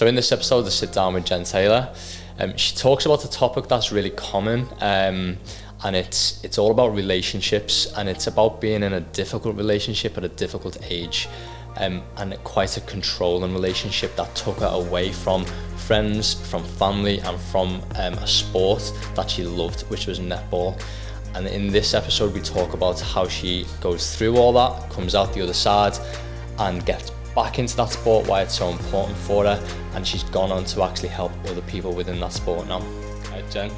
So in this episode, I sit down with Jen Taylor. She talks about a topic that's really common, and it's all about relationships, and it's about being in a difficult relationship at a difficult age, and quite a controlling relationship that took her away from friends, from family, and from a sport that she loved, which was netball. And in this episode, we talk about how she goes through all that, comes out the other side, and gets back into that sport, why it's so important for her, and she's gone on to actually help other people within that sport now. Right, Jen,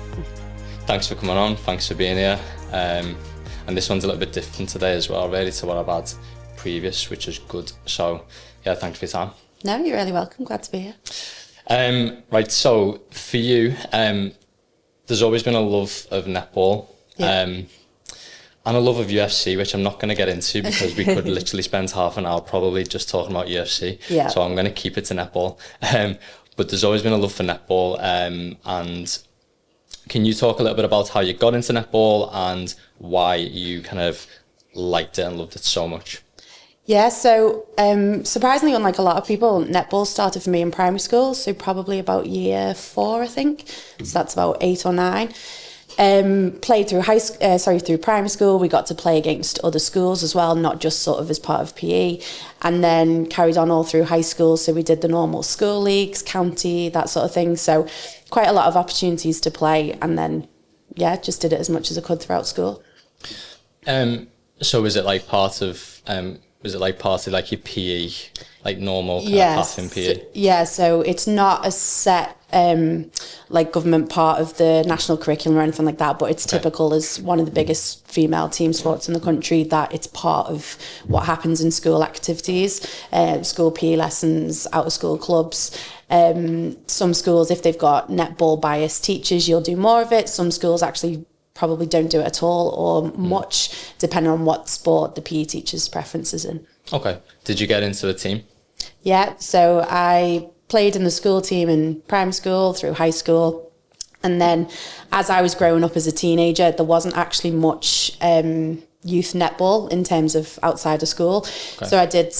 thanks for coming on, thanks for being here. And this one's a little bit different today as well, really, to what I've had previous, which is good. So, yeah, thanks for your time. No, you're really welcome, glad to be here. Right, so for you, there's always been a love of netball. Yeah. And a love of UFC, which I'm not going to get into because we could literally spend half an hour probably just talking about UFC. Yeah. So I'm going to keep it to netball. But there's always been a love for netball. And can you talk a little bit about how you got into netball and why you kind of liked it and loved it so much? Yeah, so surprisingly, unlike a lot of people, netball started for me in primary school, so probably about year 4, I think. So that's about 8 or 9. Played through through primary school. We got to play against other schools as well, not just sort of as part of PE, and then carried on all through high school. So we did the normal school leagues, county, that sort of thing. So quite a lot of opportunities to play, and then just did it as much as I could throughout school. So was it like part of like your PE, like normal kind of path in PE? So it's not a set like government part of the national curriculum or anything like that, but it's typical as one of the biggest female team sports in the country that it's part of what happens in school activities, school PE lessons, out of school clubs. Some schools, if they've got netball biased teachers, you'll do more of it. Some schools actually probably don't do it at all or much, depending on what sport the PE teacher's preference is in. Okay. Did you get into a team? Yeah, so I played in the school team in primary school through high school. And then as I was growing up as a teenager, there wasn't actually much youth netball in terms of outside of school. Okay. So I did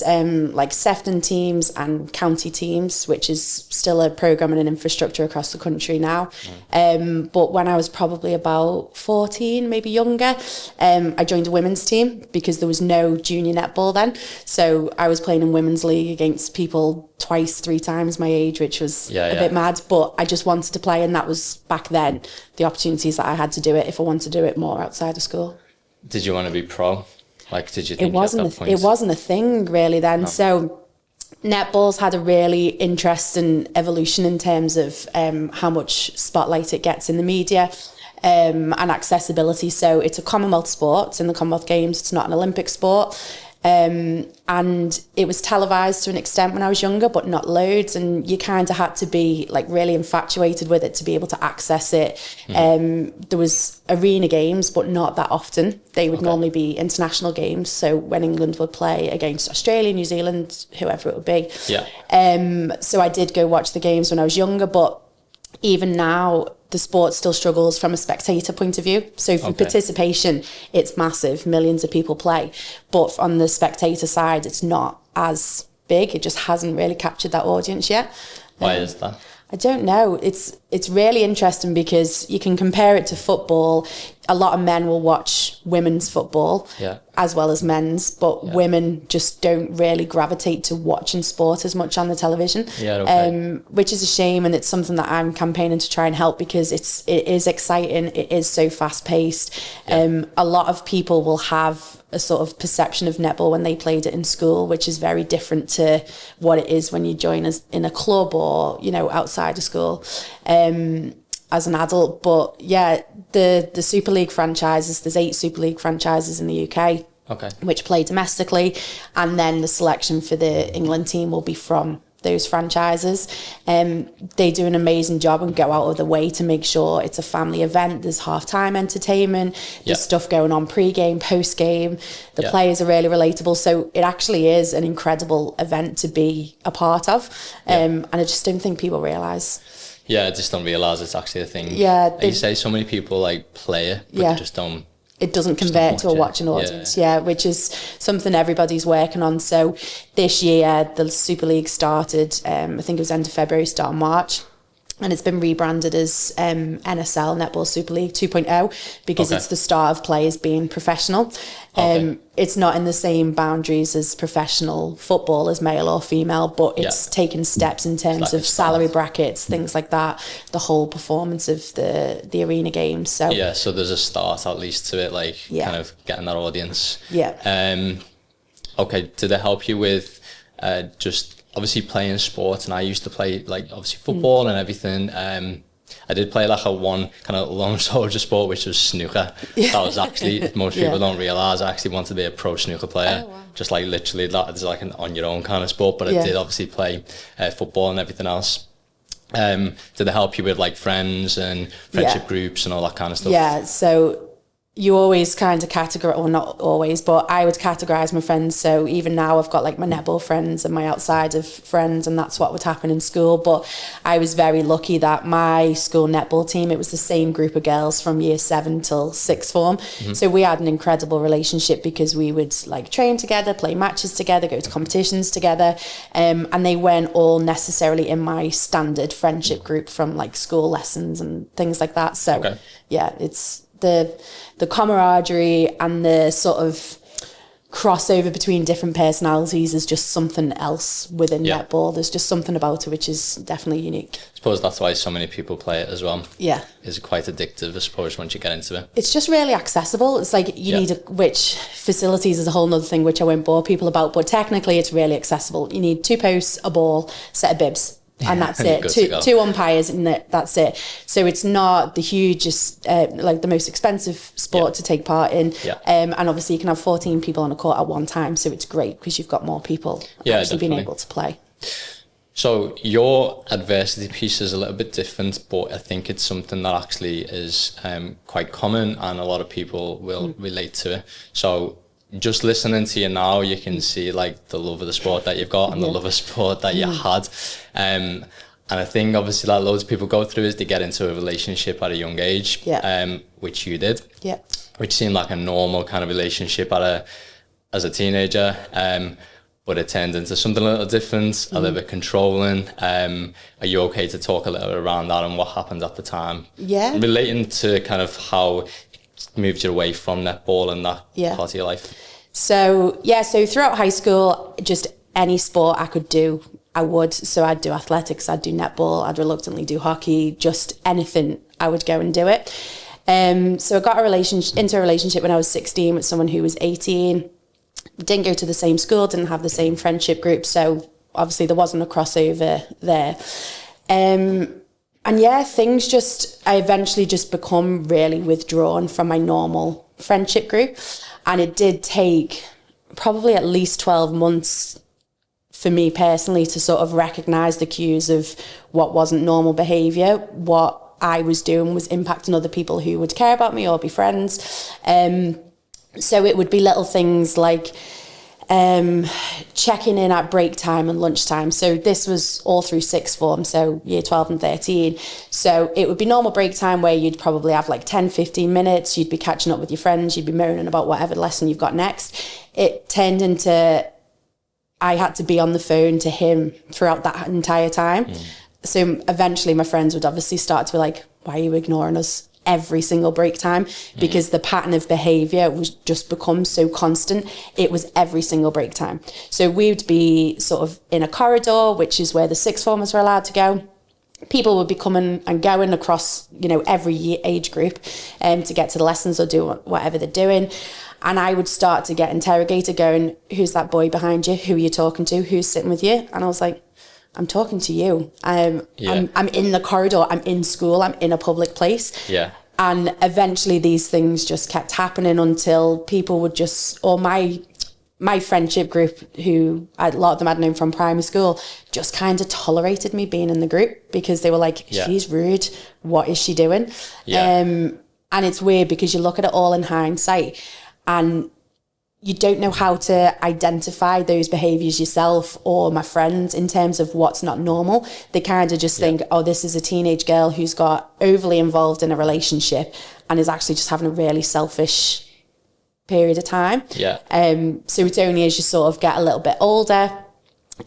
like Sefton teams and county teams, which is still a programme and an infrastructure across the country now. But when I was probably about 14, maybe younger, I joined a women's team because there was no junior netball then. So I was playing in women's league against people 2-3 times my age, which was a bit mad, but I just wanted to play, and that was back then the opportunities that I had to do it if I wanted to do it more outside of school. Did you want to be pro? Like, did you think it wasn't a thing really then. No. So netball's had a really interesting evolution in terms of how much spotlight it gets in the media and accessibility. So it's a Commonwealth sport. It's in the Commonwealth Games. It's not an Olympic sport. And it was televised to an extent when I was younger, but not loads, and you kind of had to be like really infatuated with it to be able to access it. There was arena games, but not that often. They would normally be international games, so when England would play against Australia, New Zealand, whoever it would be. So I did go watch the games when I was younger, but even now the sport still struggles from a spectator point of view. So for participation, it's massive. Millions of people play. But on the spectator side, it's not as big. It just hasn't really captured that audience yet. Why is that? I don't know. It's really interesting because you can compare it to football. A lot of men will watch women's football as well as men's, but women just don't really gravitate to watching sport as much on the television, which is a shame. And it's something that I'm campaigning to try and help because it is exciting. It is so fast paced. A lot of people will have a sort of perception of netball when they played it in school, which is very different to what it is when you join us in a club or, outside of school as an adult. But the Super League franchises, there's 8 Super League franchises in the UK, which play domestically, and then the selection for the England team will be from those franchises. They do an amazing job and go out of the way to make sure it's a family event. There's half-time entertainment, there's stuff going on pre-game, post-game. The players are really relatable. So it actually is an incredible event to be a part of. And I just don't think people realise. Yeah, I just don't realise it's actually a thing. Yeah. You say so many people like play it, but they just don't it doesn't convert to a watching audience. Yeah, which is something everybody's working on. So this year, the Super League started, I think it was end of February, start of March. And it's been rebranded as NSL, Netball Super League 2.0, because it's the start of players being professional. It's not in the same boundaries as professional football as male or female, but it's taken steps in terms of salary brackets, things like that, the whole performance of the arena games. So so there's a start at least to it, like kind of getting that audience. Okay, did it help you with just obviously playing sports? And I used to play like obviously football and everything. I did play like a one kind of lone soldier sport, which was snooker. That was actually, most people don't realise, I actually wanted to be a pro snooker player. Just like literally that is like an on your own kind of sport, but I did obviously play football and everything else. Did it help you with like friends and friendship groups and all that kind of stuff? Yeah, so you always kind of categorize, or not always, but I would categorize my friends. So even now I've got like my netball friends and my outside of friends, and that's what would happen in school. But I was very lucky that my school netball team, it was the same group of girls from year 7 till 6th form. So we had an incredible relationship because we would like train together, play matches together, go to competitions together. And they weren't all necessarily in my standard friendship group from like school lessons and things like that. So it's the camaraderie and the sort of crossover between different personalities is just something else within netball. There's just something about it which is definitely unique. I suppose that's why so many people play it as well. Yeah. It's quite addictive, I suppose, once you get into it. It's just really accessible. It's like you need, which facilities is a whole nother thing which I won't bore people about, but technically it's really accessible. You need 2 posts, a ball, set of bibs. And that's it. Two umpires, and that's it. So it's not the hugest, like the most expensive sport to take part in. And obviously you can have 14 people on a court at one time. So it's great because you've got more people actually being able to play. So your adversity piece is a little bit different, but I think it's something that actually is quite common and a lot of people will relate to it. So just listening to you now, you can see like the love of the sport that you've got and the love of sport that you had. And I think obviously that loads of people go through is they get into a relationship at a young age, which you did, which seemed like a normal kind of relationship as a teenager. But it turned into something a little different, a little bit controlling. Are you okay to talk a little bit around that and what happened at the time? Yeah. Relating to kind of how moved you away from netball and that part of your life? So throughout high school, just any sport I could do, I would. So I'd do athletics, I'd do netball, I'd reluctantly do hockey, just anything, I would go and do it. So I got into a relationship when I was 16 with someone who was 18. Didn't go to the same school, didn't have the same friendship group, so obviously there wasn't a crossover there. And I eventually just become really withdrawn from my normal friendship group. And it did take probably at least 12 months for me personally to sort of recognise the cues of what wasn't normal behaviour. What I was doing was impacting other people who would care about me or be friends. So it would be little things like checking in at break time and lunchtime. So this was all through 6th form, so year 12 and 13. So it would be normal break time where you'd probably have like 10, 15 minutes. You'd be catching up with your friends. You'd be moaning about whatever lesson you've got next. It turned into I had to be on the phone to him throughout that entire time. So eventually my friends would obviously start to be like, why are you ignoring us every single break time? Because the pattern of behaviour was just become so constant. It was every single break time. So we'd be sort of in a corridor, which is where the 6th formers were allowed to go. People would be coming and going across, every age group to get to the lessons or do whatever they're doing. And I would start to get interrogated going, who's that boy behind you? Who are you talking to? Who's sitting with you? And I was like, I'm talking to you. I'm in the corridor. I'm in school. I'm in a public place. Yeah. And eventually these things just kept happening until people would just, or my friendship group, who a lot of them I'd known from primary school, just kind of tolerated me being in the group because they were like, she's rude. What is she doing? And it's weird because you look at it all in hindsight and you don't know how to identify those behaviours yourself or my friends in terms of what's not normal. They kind of just think, oh, this is a teenage girl who's got overly involved in a relationship and is actually just having a really selfish period of time. Yeah. So it's only as you sort of get a little bit older,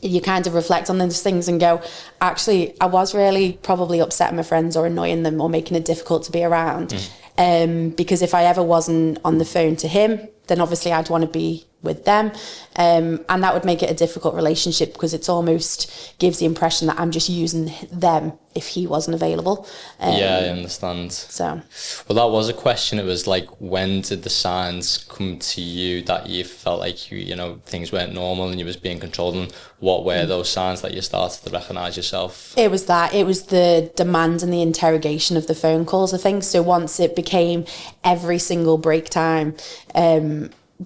you kind of reflect on those things and go, actually, I was really probably upsetting my friends or annoying them or making it difficult to be around. Because if I ever wasn't on the phone to him, then obviously I'd want to be with them. And that would make it a difficult relationship because it's almost gives the impression that I'm just using them if he wasn't available. Yeah, I understand. So, well, that was a question. It was like, when did the signs come to you that you felt like you know, things weren't normal and you was being controlled? And what were those signs that you started to recognise yourself? It was the demand and the interrogation of the phone calls, I think. So once it became every single break time,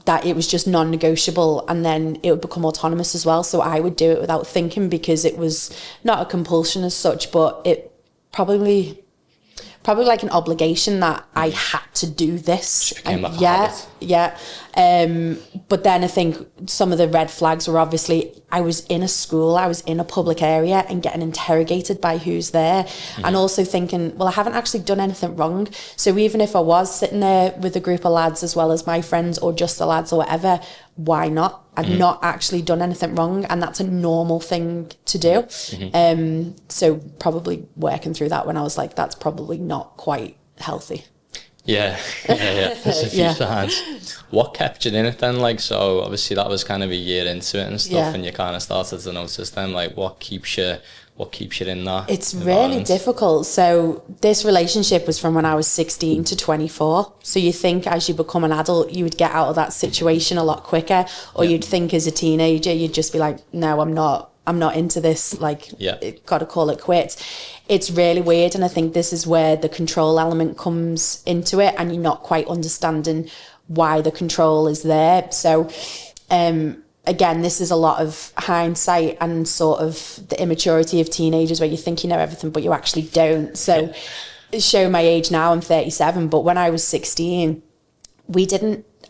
that it was just non-negotiable, and then it would become autonomous as well. So I would do it without thinking because it was not a compulsion as such, but it probably like an obligation that I had to do this. Became like a habit. Yeah. But then I think some of the red flags were obviously I was in a school, I was in a public area and getting interrogated by who's there, and also thinking, well, I haven't actually done anything wrong. So even if I was sitting there with a group of lads as well as my friends or just the lads or whatever, why not? I've not actually done anything wrong, and that's a normal thing to do. So probably working through that when I was like, that's probably not quite healthy. Yeah. There's a few signs. What kept you in it then? Like, so obviously that was kind of a year into it and stuff, and you kind of started to notice then, like, what keeps you in that? It's really difficult. So this relationship was from when I was 16 to 24. So you think as you become an adult, you would get out of that situation a lot quicker, or you'd think as a teenager, you'd just be like, no, I'm not into this. Like, got to call it quits. It's really weird. And I think this is where the control element comes into it, and you're not quite understanding why the control is there. So, again, this is a lot of hindsight and sort of the immaturity of teenagers where you think you know everything, but you actually don't. So show my age now, I'm 37, but when I was 16,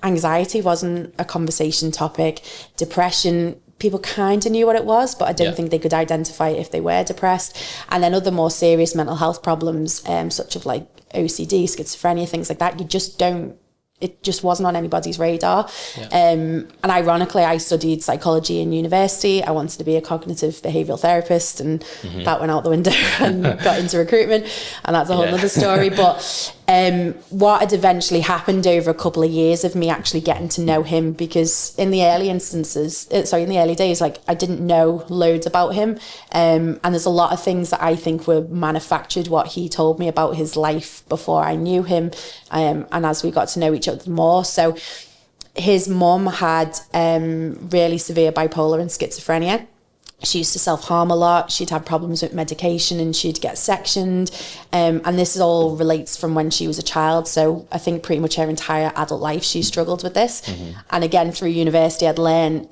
anxiety wasn't a conversation topic. Depression, people kind of knew what it was, but I don't think they could identify it if they were depressed. And then other more serious mental health problems, such as like OCD, schizophrenia, things like that, it just wasn't on anybody's radar. And ironically, I studied psychology in university. I wanted to be a cognitive behavioural therapist, and that went out the window and got into recruitment, and that's a whole other story. But what had eventually happened over a couple of years of me actually getting to know him, because in the early days, like, I didn't know loads about him. And there's a lot of things that I think were manufactured, what he told me about his life before I knew him. And as we got to know each other more. So his mum had really severe bipolar and schizophrenia. She used to self-harm a lot. She'd have problems with medication and she'd get sectioned. And this all relates from when she was a child. So I think pretty much her entire adult life, she struggled with this. And again, through university, I'd learned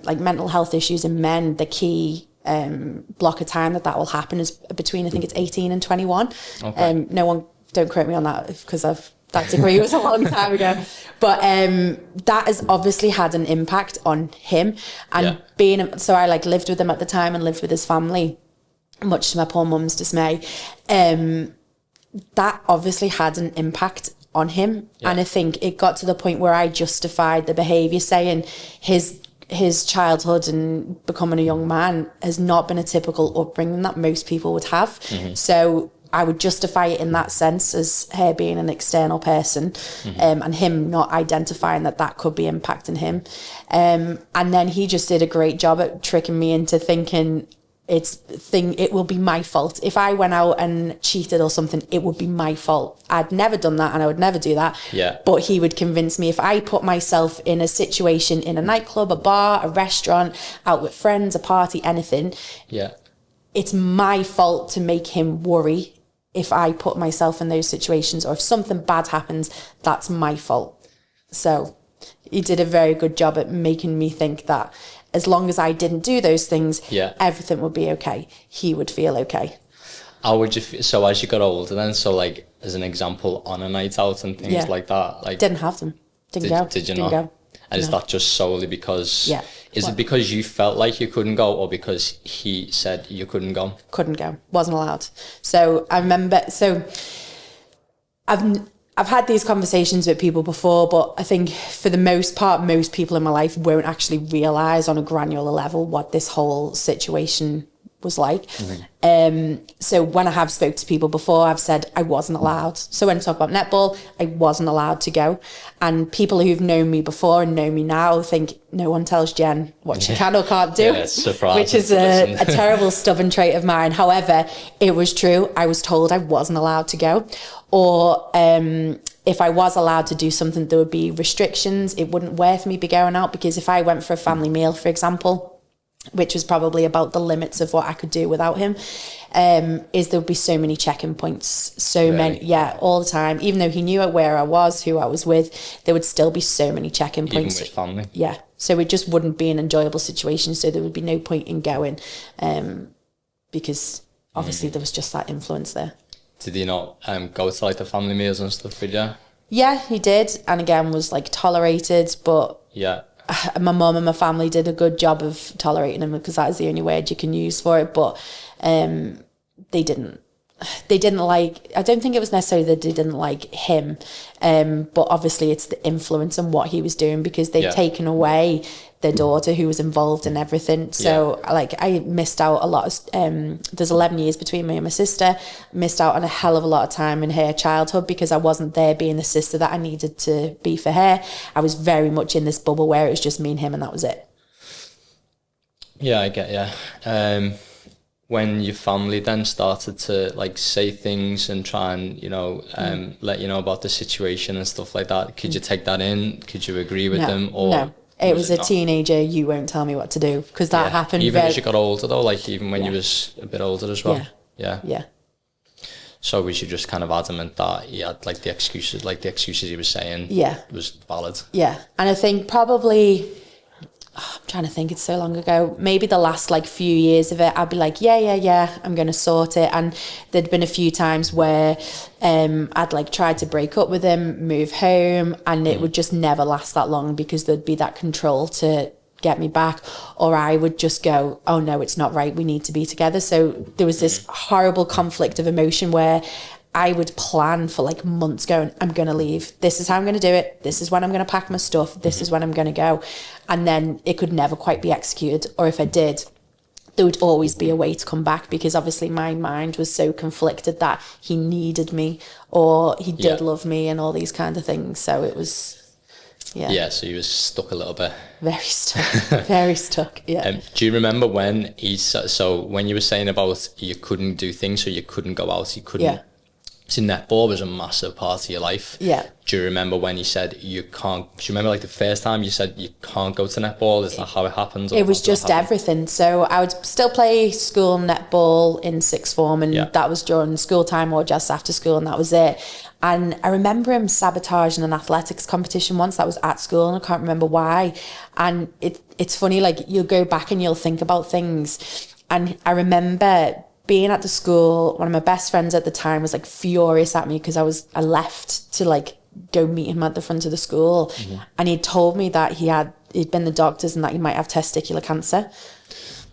like mental health issues in men, the key block of time that will happen is between, I think it's 18 and 21. Okay. Don't quote me on that because that degree was a long time ago. But that has obviously had an impact on him. And so I lived with him at the time and lived with his family, much to my poor mum's dismay. That obviously had an impact on him. And I think it got to the point where I justified the behaviour, saying his childhood and becoming a young man has not been a typical upbringing that most people would have. So I would justify it in that sense as her being an external person, and him not identifying that could be impacting him. And then he just did a great job at tricking me into thinking it will be my fault. If I went out and cheated or something, it would be my fault. I'd never done that and I would never do that. But he would convince me, if I put myself in a situation in a nightclub, a bar, a restaurant, out with friends, a party, anything, it's my fault to make him worry. If I put myself in those situations, or if something bad happens, that's my fault. So he did a very good job at making me think that as long as I didn't do those things, everything would be okay. He would feel okay. How would you feel, so as you got older then, so like as an example, on a night out and things like that? Like, didn't have them. Didn't go. Did you didn't not? Go. And is that just solely because... Is it because you felt like you couldn't go, or because he said you couldn't go? Couldn't go. Wasn't allowed. So I remember... So I I've had these conversations with people before, but I think for the most part, most people in my life won't actually realise on a granular level what this whole situation was like. So when I have spoke to people before, I've said I wasn't allowed. So when I talk about netball, I wasn't allowed to go. And people who've known me before and know me now think no one tells Jen what she can or can't do, which is a terrible stubborn trait of mine. However, it was true. I was told I wasn't allowed to go, or if I was allowed to do something, there would be restrictions. It wouldn't worth me be going out, because if I went for a family meal, for example, which was probably about the limits of what I could do without him, is there would be so many check-in points, many, all the time. Even though he knew where I was, who I was with, there would still be so many check-in points. Even with family? Yeah. So it just wouldn't be an enjoyable situation, so there would be no point in going, because obviously there was just that influence there. Did he not go to like the family meals and stuff with you? Yeah, he did, and again was like tolerated, but my mum and my family did a good job of tolerating him, because that is the only word you can use for it. But they didn't like, I don't think it was necessarily that they didn't like him, but obviously it's the influence and what he was doing, because they'd taken away their daughter who was involved in everything. So like I missed out a lot of, there's 11 years between me and my sister, missed out on a hell of a lot of time in her childhood because I wasn't there being the sister that I needed to be for her. I was very much in this bubble where it was just me and him, and that was it. Yeah, I get you. When your family then started to like say things and try and, you know, let you know about the situation and stuff like that, could you take that in? Could you agree with them? Or no. It was a teenager, you won't tell me what to do, because that happened. Even as you got older though, like even when you was a bit older as well. Yeah. So was you just kind of adamant that he had like the excuses he was saying was valid? Yeah. And I think probably, I'm trying to think, it's so long ago, maybe the last like few years of it, I'd be like, I'm going to sort it. And there'd been a few times where I'd like tried to break up with him, move home, and it would just never last that long, because there'd be that control to get me back, or I would just go, oh no, it's not right, we need to be together. So there was this horrible conflict of emotion where I would plan for like months going, I'm going to leave. This is how I'm going to do it. This is when I'm going to pack my stuff. This is when I'm going to go. And then it could never quite be executed. Or if I did, there would always be a way to come back, because obviously my mind was so conflicted that he needed me or he did love me and all these kind of things. So it was, so you was stuck a little bit. Very stuck. Very stuck, do you remember when when you were saying about you couldn't do things, so you couldn't go out, you couldn't... So netball was a massive part of your life. Yeah. Do you remember when you said you can't... Do you remember like the first time you said you can't go to netball? Is that how it happened? It was just everything. So I would still play school netball in sixth form, and that was during school time or just after school, and that was it. And I remember him sabotaging an athletics competition once that was at school, and I can't remember why. And it's funny, like you'll go back and you'll think about things. And I remember being at the school, one of my best friends at the time was like furious at me because I left to like go meet him at the front of the school, and he told me that he'd been the doctors and that he might have testicular cancer.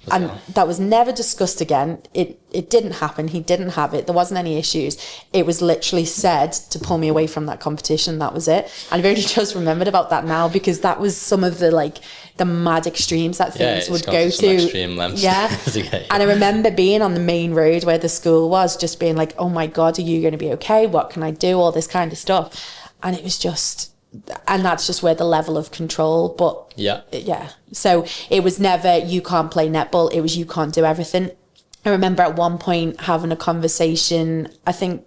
And that was never discussed again. It didn't happen. He didn't have it. There wasn't any issues. It was literally said to pull me away from that competition. That was it. And I've only just remembered about that now, because that was some of the mad extremes that things would go to. Extreme lengths. Yeah. And I remember being on the main road where the school was, just being like, oh my God, are you going to be okay? What can I do? All this kind of stuff. And it was just... And that's just where the level of control, but so it was never you can't play netball, it was you can't do everything. I remember at one point having a conversation, I think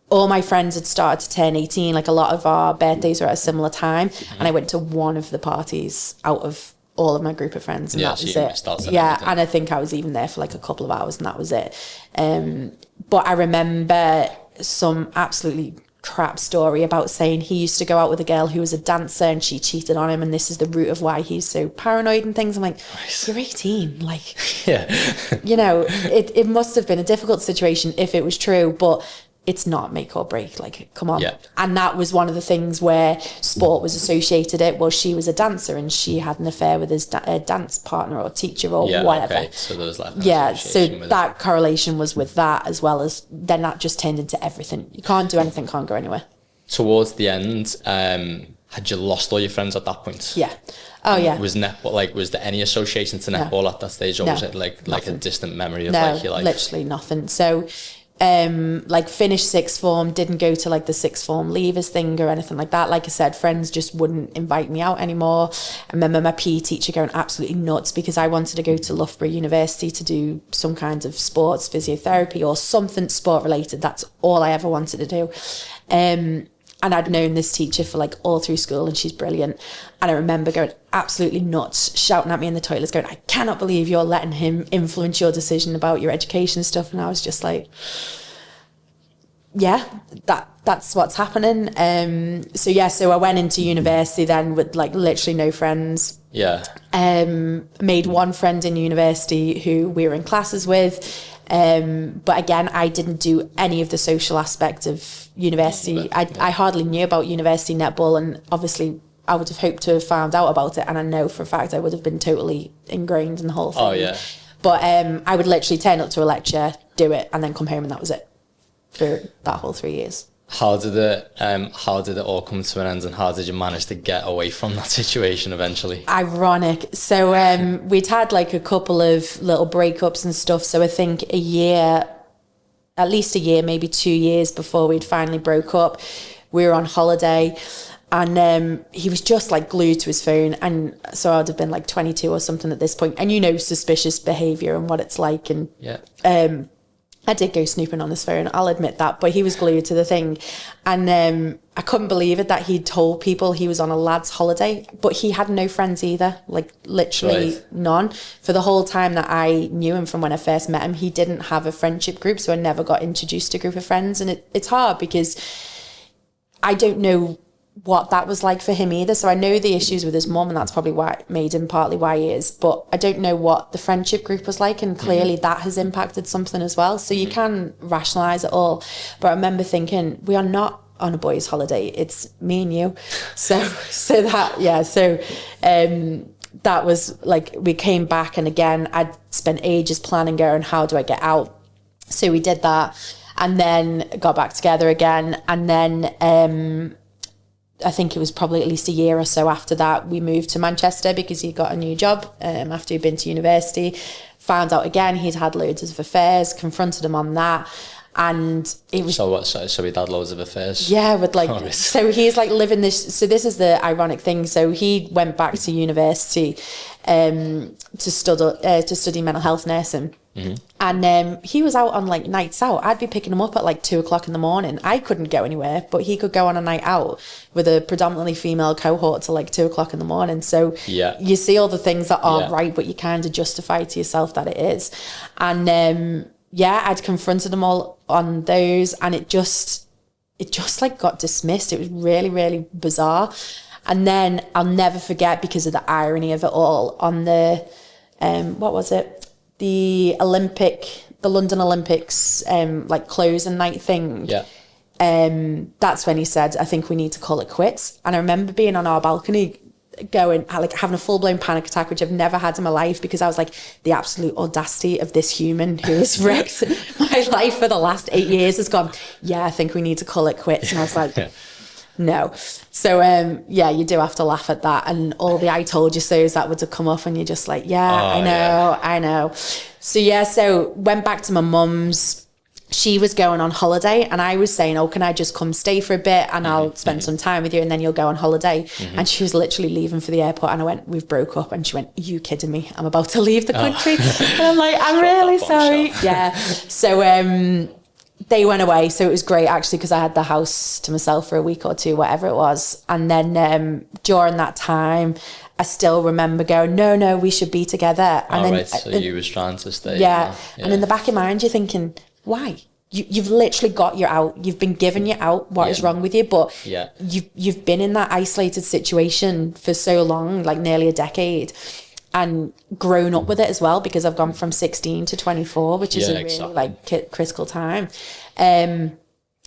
all my friends had started to turn 18, like a lot of our birthdays were at a similar time, and I went to one of the parties out of all of my group of friends, and that was it. And I think I was even there for like a couple of hours, and that was it. But I remember some absolutely crap story about saying he used to go out with a girl who was a dancer and she cheated on him, and this is the root of why he's so paranoid and things. I'm like, you're 18, like, you know, it must have been a difficult situation if it was true, but it's not make or break, like, come on. And that was one of the things where sport was associated. It was she was a dancer and she had an affair with his dance partner or teacher or whatever. So there was like so that correlation was with that, as well as then that just turned into everything. You can't do anything, can't go anywhere. towards the end, had you lost all your friends at that point? Yeah. Oh yeah. Was netball was there any association to netball at that stage, or was it like a distant memory of like your life? Literally nothing. So like finished sixth form, didn't go to like the sixth form leavers thing or anything like that. Like I said, friends just wouldn't invite me out anymore. I remember my PE teacher going absolutely nuts because I wanted to go to Loughborough University to do some kind of sports physiotherapy or something sport related. That's all I ever wanted to do. And I'd known this teacher for like all through school, and she's brilliant. And I remember going absolutely nuts, shouting at me in the toilets, going, I cannot believe you're letting him influence your decision about your education stuff. And I was just like, yeah, that's what's happening. So I went into university then with like literally no friends. Yeah. Made one friend in university who we were in classes with. But again, I didn't do any of the social aspect of university. I hardly knew about university netball, and obviously I would have hoped to have found out about it, and I know for a fact I would have been totally ingrained in the whole thing. Oh yeah. But I would literally turn up to a lecture, do it, and then come home, and that was it for that whole 3 years. How did it all come to an end, and how did you manage to get away from that situation eventually? Ironic. So we'd had like a couple of little breakups and stuff. So I think at least a year, maybe 2 years before we'd finally broke up, we were on holiday, and he was just like glued to his phone. And so I'd have been like 22 or something at this point. And suspicious behaviour and what it's like. And yeah. I did go snooping on his phone, I'll admit that, but he was glued to the thing. And I couldn't believe it that he'd told people he was on a lad's holiday, but he had no friends either, like literally none. For the whole time that I knew him from when I first met him, he didn't have a friendship group, so I never got introduced to a group of friends. And it's hard because I don't know what that was like for him either. So I know the issues with his mum, and that's probably why it made him partly why he is, but I don't know what the friendship group was like, and clearly that has impacted something as well. So you can rationalise it all, but I remember thinking, we are not on a boys' holiday, it's me and you. So that was like, we came back, and again I'd spent ages planning, going, how do I get out? So we did that, and then got back together again, and then I think it was probably at least a year or so after that, we moved to Manchester because he got a new job after he'd been to university. Found out again he'd had loads of affairs, confronted him on that. And it was... So he'd had loads of affairs? Yeah, with like... So he's like living this... So this is the ironic thing. So he went back to university to study mental health nursing. Mm-hmm. And he was out on like nights out. I'd be picking him up at like 2:00 in the morning. I couldn't go anywhere, but he could go on a night out with a predominantly female cohort till like 2:00 in the morning. So you see all the things that aren't right, but you kind of justify to yourself that it is. And I'd confronted them all on those, and it just like got dismissed. It was really, really bizarre. And then I'll never forget, because of the irony of it all, on the what was it? The London Olympics, like closing night thing. Yeah. That's when he said, I think we need to call it quits. And I remember being on our balcony going, like having a full-blown panic attack, which I've never had in my life, because I was like, the absolute audacity of this human who has wrecked my life for the last 8 years has gone, I think we need to call it quits. And I was like, no. So, you do have to laugh at that. And all the I told you so's that would have come off, and you're just like, I know. So went back to my mum's. She was going on holiday, and I was saying, can I just come stay for a bit, and I'll spend some time with you, and then you'll go on holiday. Mm-hmm. And she was literally leaving for the airport, and I went, we've broke up. And she went, are you kidding me? I'm about to leave the country. And I'm like, I'm really sorry. Yeah. So they went away. So it was great, actually, because I had the house to myself for a week or two, whatever it was. And then during that time, I still remember going, no, we should be together. And then, right. So you was trying to stay. Yeah. And in the back of your mind, you're thinking, why? You've literally got your out. You've been given your out. What is wrong with you? But you've been in that isolated situation for so long, like nearly a decade, and grown up with it as well, because I've gone from 16 to 24, which is a really critical time. And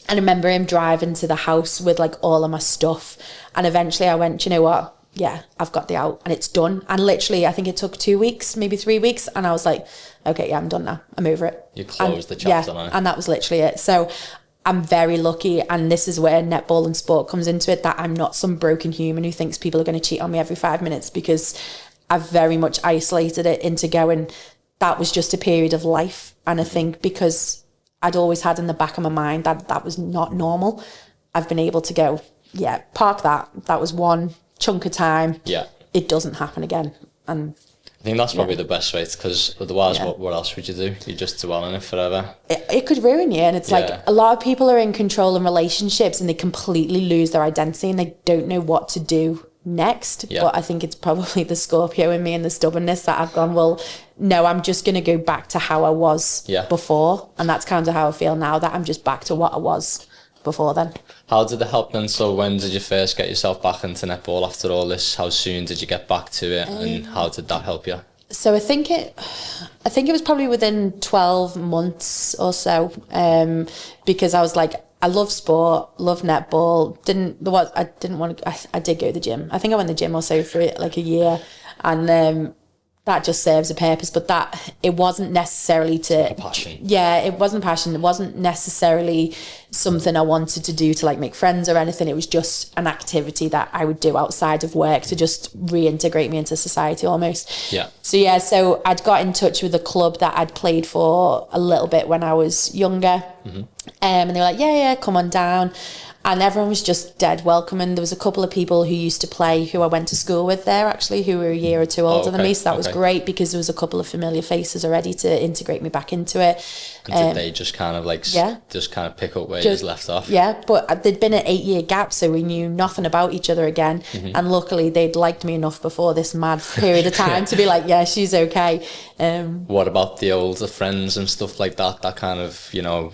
I remember him driving to the house with like all of my stuff, and eventually I went, you know what? Yeah, I've got the out, and it's done. And literally, I think it took 2 weeks, maybe 3 weeks, and I was like, okay, I'm done now. I'm over it. You closed the chapter on it. And that was literally it. So I'm very lucky, and this is where netball and sport comes into it, that I'm not some broken human who thinks people are going to cheat on me every 5 minutes, because I've very much isolated it into going, that was just a period of life. And I think because I'd always had in the back of my mind that that was not normal, I've been able to go, yeah, park that. That was one chunk of time. Yeah. It doesn't happen again. And I think that's probably the best way, because otherwise what else would you do? You just dwell on it forever. It could ruin you. And it's like a lot of people are in control in relationships and they completely lose their identity and they don't know what to do next. But I think it's probably the Scorpio in me and the stubbornness that I've gone, well, no, I'm just going to go back to how I was before. And that's kind of how I feel now, that I'm just back to what I was before then. How did it help then? So when did you first get yourself back into netball after all this? How soon did you get back to it, and how did that help you? So I think it was probably within 12 months or so, because I was like, I love sport, love netball. I did go to the gym. I think I went to the gym also for like a year, and that just serves a purpose. But that it wasn't necessarily to passion. Yeah, it wasn't passion. It wasn't necessarily something I wanted to do to like make friends or anything. It was just an activity that I would do outside of work to just reintegrate me into society almost. Yeah. So I'd got in touch with a club that I'd played for a little bit when I was younger. And they were like, yeah, come on down. And everyone was just dead welcoming. There was a couple of people who used to play who I went to school with there, actually, who were a year or two older than me. So that was great, because there was a couple of familiar faces already to integrate me back into it. And did they just kind of like, just kind of pick up where you just left off? Yeah, but there'd been an 8-year gap, so we knew nothing about each other again. And luckily they'd liked me enough before this mad period of time to be like, yeah, she's okay. What about the older friends and stuff like that, that kind of, you know,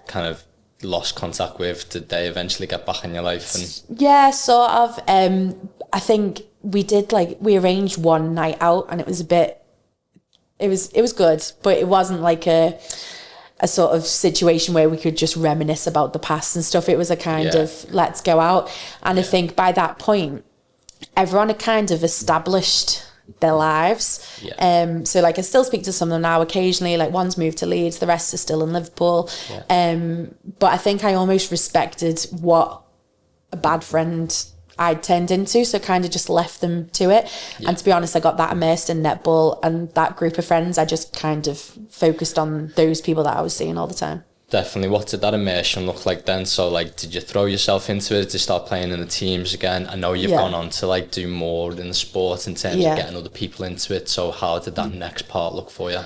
kind of lost contact with? Did they eventually get back in your life? And yeah, sort of. I think we arranged one night out, and it was good, but it wasn't like a sort of situation where we could just reminisce about the past and stuff. It was a kind of let's go out. And I think by that point everyone had kind of established their lives. So like I still speak to some of them now occasionally, like one's moved to Leeds, the rest are still in Liverpool. But I think I almost respected what a bad friend I'd turned into, so kind of just left them to it. And to be honest, I got that immersed in netball and that group of friends. I just kind of focused on those people that I was seeing all the time. Definitely. What did that immersion look like then? So like, did you throw yourself into it? Did you start playing in the teams again? I know you've gone on to like do more in the sport in terms of getting other people into it. So how did that next part look for you?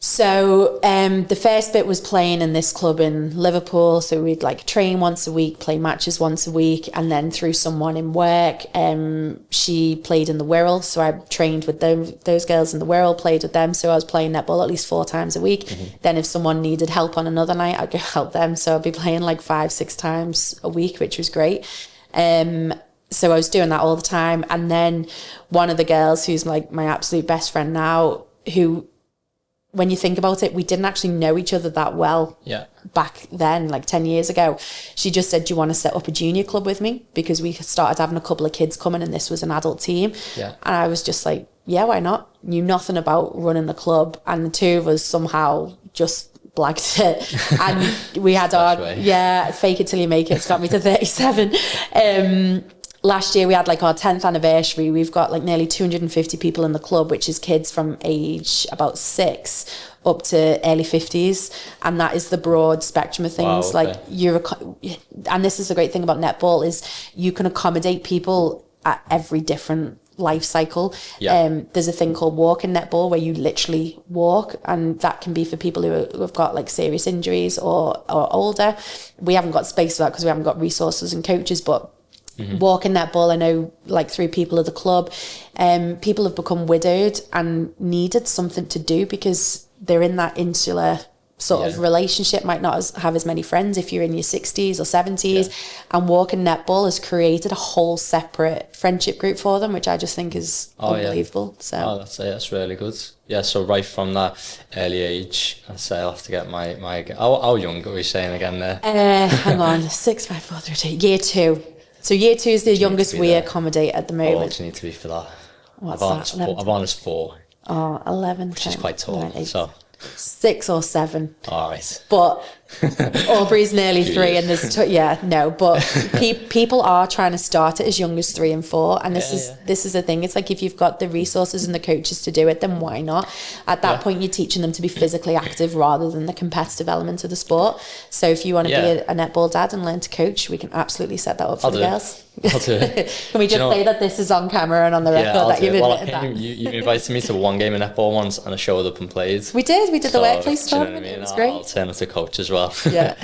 So the first bit was playing in this club in Liverpool. So we'd like train once a week, play matches once a week, and then through someone in work, she played in the Wirral. So I trained with those girls in the Wirral, played with them. So I was playing netball at least 4 times a week. Then if someone needed help on another night, I'd go help them. So I'd be playing like 5-6 times a week, which was great. So I was doing that all the time. And then one of the girls who's like my absolute best friend now, who, when you think about it, we didn't actually know each other that well back then, like 10 years ago. She just said, do you want to set up a junior club with me? Because we started having a couple of kids coming and this was an adult team. And I was just like, yeah, why not? Knew nothing about running the club. And the two of us somehow just blagged it. And we had fake it till you make it. It's got me to 37. Last year we had like our 10th anniversary. We've got like nearly 250 people in the club, which is kids from age about 6 up to early 50s. And that is the broad spectrum of things. Like and this is the great thing about netball, is you can accommodate people at every different life cycle. There's a thing called walking netball where you literally walk, and that can be for people who have got like serious injuries or older. We haven't got space for that because we haven't got resources and coaches, but walking netball, I know like through people of the club, people have become widowed and needed something to do because they're in that insular sort of relationship, might not have as many friends if you're in your 60s or 70s, and walking netball has created a whole separate friendship group for them, which I just think is unbelievable. So that's really good. So right from that early age, I say I'll have to get my how young are we saying again there? Hang on, 6, 5, 4, 3, 2, year 2. So year 2 is the youngest we accommodate at the moment. How old do you need to be for that? What's that? I've on as 4. Oh, 11, which 10, is quite tall. 9, 8, so 6 or 7. All right. But Aubrey's nearly 3 and there's but people are trying to start it as young as 3 and 4, and this is the thing. It's like, if you've got the resources and the coaches to do it, then why not? At that point, you're teaching them to be physically active rather than the competitive element of the sport. So if you want to be a netball dad and learn to coach, we can absolutely set that up for the girls. I'll do it. Can we just say that this is on camera and on the record that you've admitted that? You invited me to one game of netball once, and I showed up and played. We did the workplace tournament. It was great. I'll turn it to coach as well. Yeah.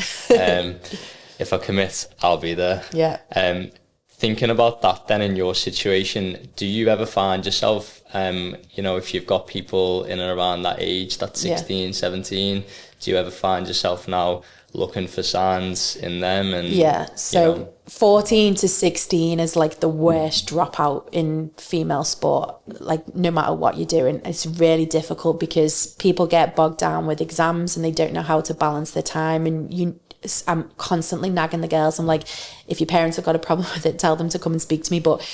If I commit, I'll be there. Yeah. Thinking about that then, in your situation, do you ever find yourself, if you've got people in and around that age, that 16, 17, do you ever find yourself now looking for signs in them? And so 14 to 16 is like the worst dropout in female sport. Like, no matter what you're doing, it's really difficult because people get bogged down with exams and they don't know how to balance their time. And I'm constantly nagging the girls. I'm like, if your parents have got a problem with it, tell them to come and speak to me. But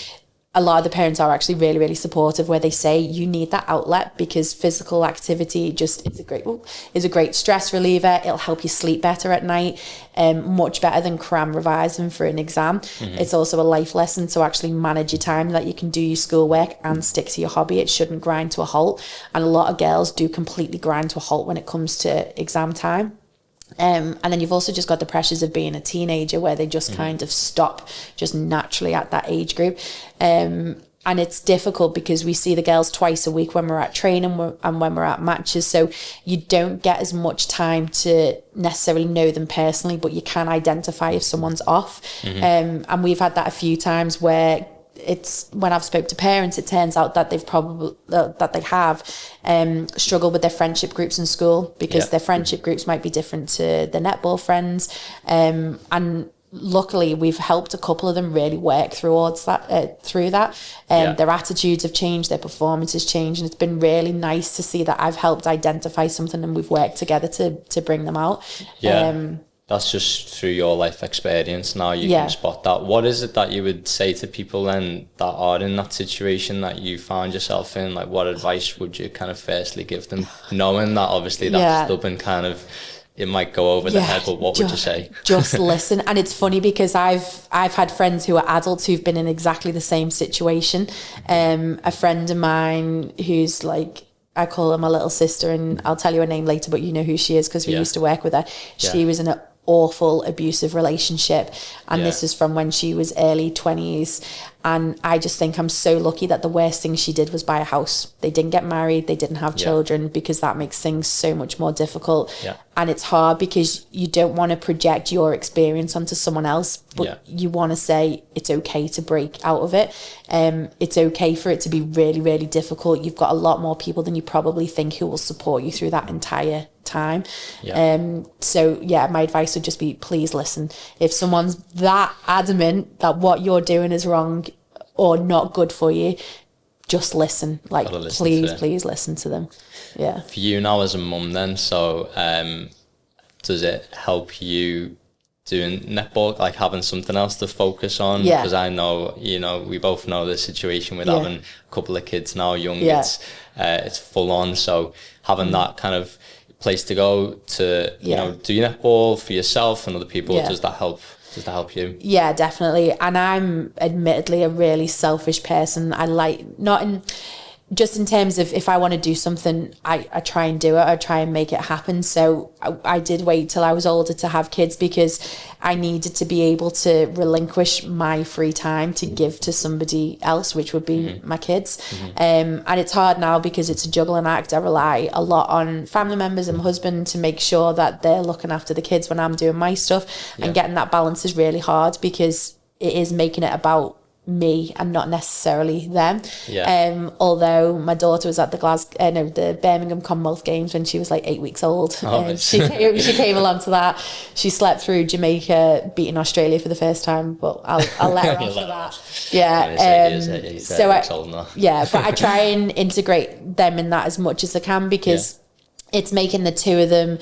a lot of the parents are actually really, really supportive, where they say you need that outlet because physical activity just is a great stress reliever. It'll help you sleep better at night, much better than cram revising for an exam. It's also a life lesson to actually manage your time, that you can do your schoolwork and stick to your hobby. It shouldn't grind to a halt. And a lot of girls do completely grind to a halt when it comes to exam time. And then you've also just got the pressures of being a teenager, where they just kind of stop just naturally at that age group. And it's difficult because we see the girls twice a week when we're at training and when we're at matches. So you don't get as much time to necessarily know them personally, but you can identify if someone's off. And we've had that a few times where it's, when I've spoke to parents, it turns out that they've probably they have struggled with their friendship groups in school, because their friendship groups might be different to the netball friends, and luckily we've helped a couple of them really work through that. Their attitudes have changed, their performance has changed, and it's been really nice to see that I've helped identify something and we've worked together to bring them out. That's just through your life experience now you can spot that. What is it that you would say to people then that are in that situation that you found yourself in? Like, what advice would you kind of firstly give them, knowing that obviously that stubborn kind of, it might go over the head, but what would you say? Just listen. And it's funny because I've had friends who are adults who've been in exactly the same situation. A friend of mine who's like, I call her my little sister, and I'll tell you her name later, but you know who she is because we used to work with her. She was in an awful abusive relationship, and this is from when she was early 20s, and I just think I'm so lucky that the worst thing she did was buy a house. They didn't get married, they didn't have children, because that makes things so much more difficult. And it's hard because you don't want to project your experience onto someone else, but you want to say it's okay to break out of it. It's okay for it to be really, really difficult. You've got a lot more people than you probably think who will support you through that entire time. So my advice would just be, please listen. If someone's that adamant that what you're doing is wrong or not good for you, just listen. Like, please listen to them. For you now as a mum then, so does it help you doing netball, like having something else to focus on? Because I know, we both know the situation with having a couple of kids now young. It's full on, so having that kind of place to go to do your netball for yourself and other people, does that help you? Yeah, definitely. And I'm admittedly a really selfish person. I like, not in just in terms of, if I want to do something, I try and do it. I try and make it happen. So I did wait till I was older to have kids, because I needed to be able to relinquish my free time to give to somebody else, which would be my kids. And it's hard now because it's a juggling act. I rely a lot on family members and my husband to make sure that they're looking after the kids when I'm doing my stuff. And getting that balance is really hard, because it is making it about me and not necessarily them. Although my daughter was at the Birmingham Commonwealth Games when she was like 8 weeks old. She came along to that. She slept through Jamaica beating Australia for the first time, but I'll let her off for that. But I try and integrate them in that as much as I can, because it's making the two of them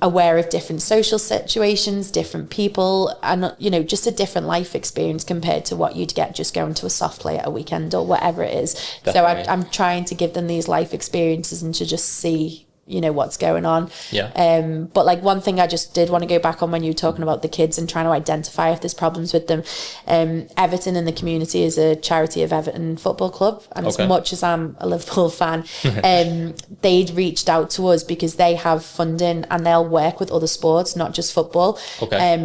aware of different social situations, different people, and just a different life experience compared to what you'd get just going to a soft play at a weekend or whatever it is. Definitely. So I'm trying to give them these life experiences and to just see you know, what's going on. But like one thing I just did want to go back on when you were talking about the kids and trying to identify if there's problems with them. Everton in the community is a charity of Everton Football Club, and as much as I'm a Liverpool fan, they'd reached out to us because they have funding and they'll work with other sports, not just football.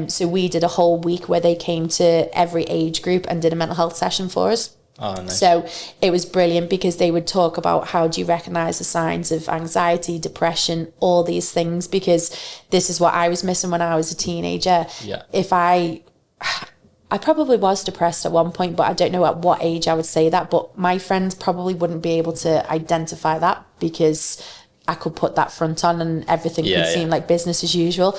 So we did a whole week where they came to every age group and did a mental health session for us. Oh, nice. So it was brilliant because they would talk about how do you recognise the signs of anxiety, depression, all these things, because this is what I was missing when I was a teenager. If I probably was depressed at one point, but I don't know at what age I would say that, but my friends probably wouldn't be able to identify that because I could put that front on and everything could seem like business as usual.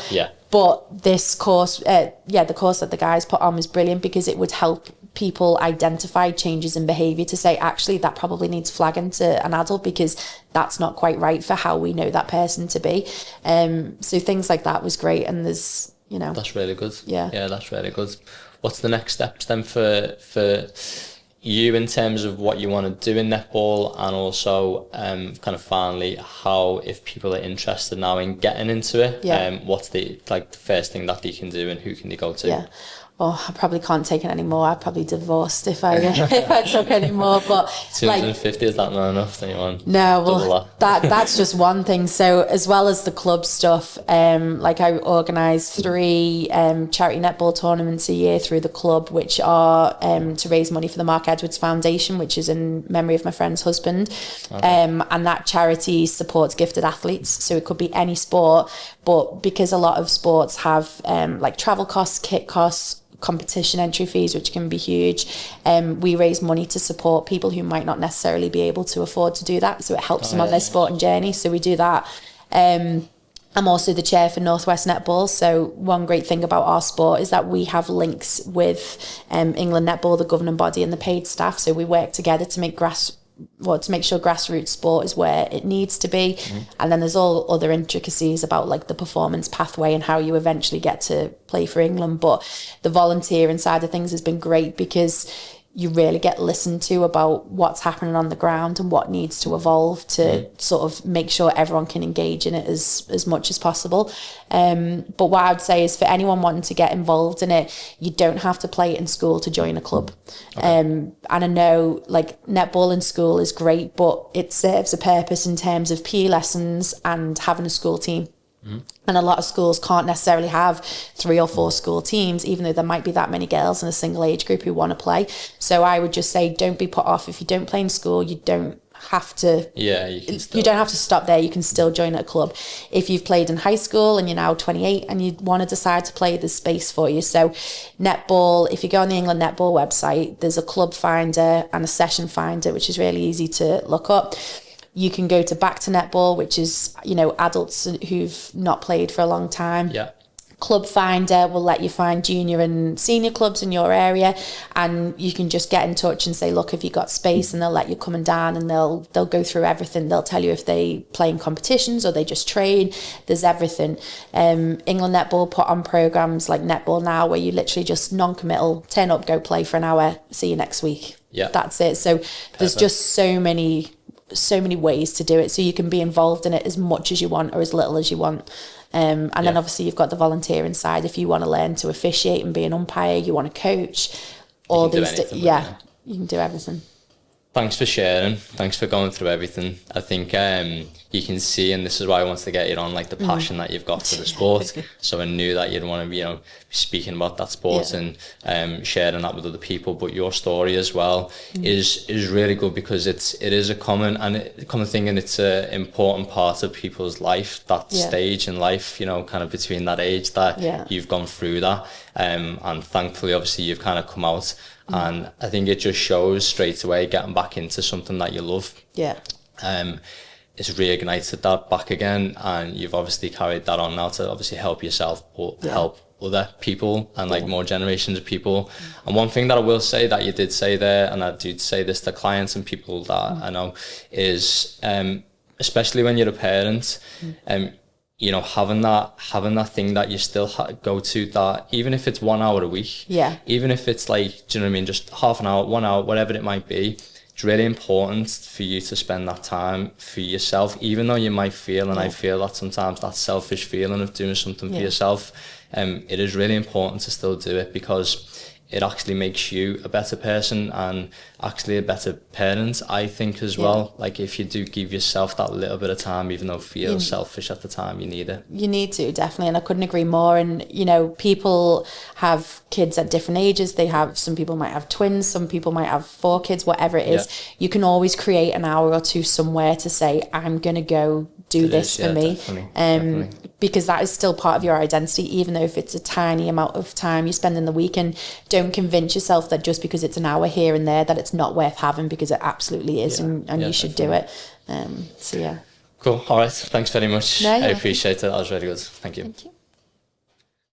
But this course, the course that the guys put on was brilliant because it would help people identify changes in behaviour to say, actually, that probably needs flagging to an adult because that's not quite right for how we know that person to be. So things like that was great. And there's, you know. That's really good. Yeah, that's really good. What's the next steps then for you in terms of what you want to do in netball, and also kind of finally how, if people are interested now in getting into it, what's the first thing that they can do and who can they go to? I probably can't take it anymore. I'd probably divorced if I if I took any more. But 250, is that not enough? Anyone? No, well, that's just one thing. So as well as the club stuff, like I organise 3 charity netball tournaments a year through the club, which are to raise money for the Mark Edwards Foundation, which is in memory of my friend's husband. And that charity supports gifted athletes. So it could be any sport, but because a lot of sports have like travel costs, kit costs, competition entry fees, which can be huge, we raise money to support people who might not necessarily be able to afford to do that, so it helps them on their sporting journey. So we do that. I'm also the chair for Northwest Netball, so one great thing about our sport is that we have links with England Netball, the governing body, and the paid staff, so we work together to make to make sure grassroots sport is where it needs to be. And then there's all other intricacies about like the performance pathway and how you eventually get to play for England. But the volunteering side of things has been great because you really get listened to about what's happening on the ground and what needs to evolve to sort of make sure everyone can engage in it as much as possible. But what I would say is for anyone wanting to get involved in it, you don't have to play it in school to join a club. And I know like netball in school is great, but it serves a purpose in terms of PE lessons and having a school team. And a lot of schools can't necessarily have 3 or 4 school teams, even though there might be that many girls in a single age group who want to play. So I would just say, don't be put off. If you don't play in school, you don't have to. You don't have to stop there. You can still join at a club. If you've played in high school and you're now 28 and you want to decide to play, there's space for you. So netball, if you go on the England Netball website, there's a club finder and a session finder, which is really easy to look up. You can go to Back to Netball, which is, you know, adults who've not played for a long time. Club Finder will let you find junior and senior clubs in your area, and you can just get in touch and say, look, have you got space? And they'll let you come and down, and they'll go through everything. They'll tell you if they play in competitions or they just train. There's everything. England Netball put on programs like Netball Now, where you literally just non-committal, turn up, go play for an hour, see you next week. That's it. So there's just so many ways to do it, so you can be involved in it as much as you want or as little as you want. And then obviously you've got the volunteering side. If you want to learn to officiate and be an umpire, you want to coach, all these you can do everything. Thanks for sharing. Thanks for going through everything. I think you can see, and this is why I wanted to get you on, like the passion that you've got for the sport. So I knew that you'd want to be, you know, speaking about that sport and sharing that with other people. But your story as well is really good because it is a common thing, and it's an important part of people's life. That stage in life, you know, kind of between that age that you've gone through that, and thankfully, obviously, you've kind of come out. And I think it just shows straight away getting back into something that you love. It's reignited that back again, and you've obviously carried that on now to obviously help yourself, but help other people and like more generations of people. And one thing that I will say that you did say there, and I do say this to clients and people that I know, is especially when you're a parent, you know, having that thing that you still go to, that even if it's 1 hour a week, even if it's like, do you know what I mean, just half an hour, 1 hour, whatever it might be, it's really important for you to spend that time for yourself, even though you might feel, and I feel that sometimes that selfish feeling of doing something for yourself, it is really important to still do it, because it actually makes you a better person and actually a better parent, I think, as well. Like, if you do give yourself that little bit of time, even though it feels selfish at the time, you need it. You need to, definitely, and I couldn't agree more. And, you know, people have kids at different ages. Some people might have twins, some people might have 4 kids, whatever it is. You can always create an hour or two somewhere to say, I'm going to go do this for me. Definitely. Because that is still part of your identity, even though if it's a tiny amount of time you spend in the week. And don't convince yourself that just because it's an hour here and there that it's not worth having, because it absolutely is, and you should do it. So yeah. Cool. All right. Thanks very much. No, I appreciate it. That was really good. Thank you. Thank you.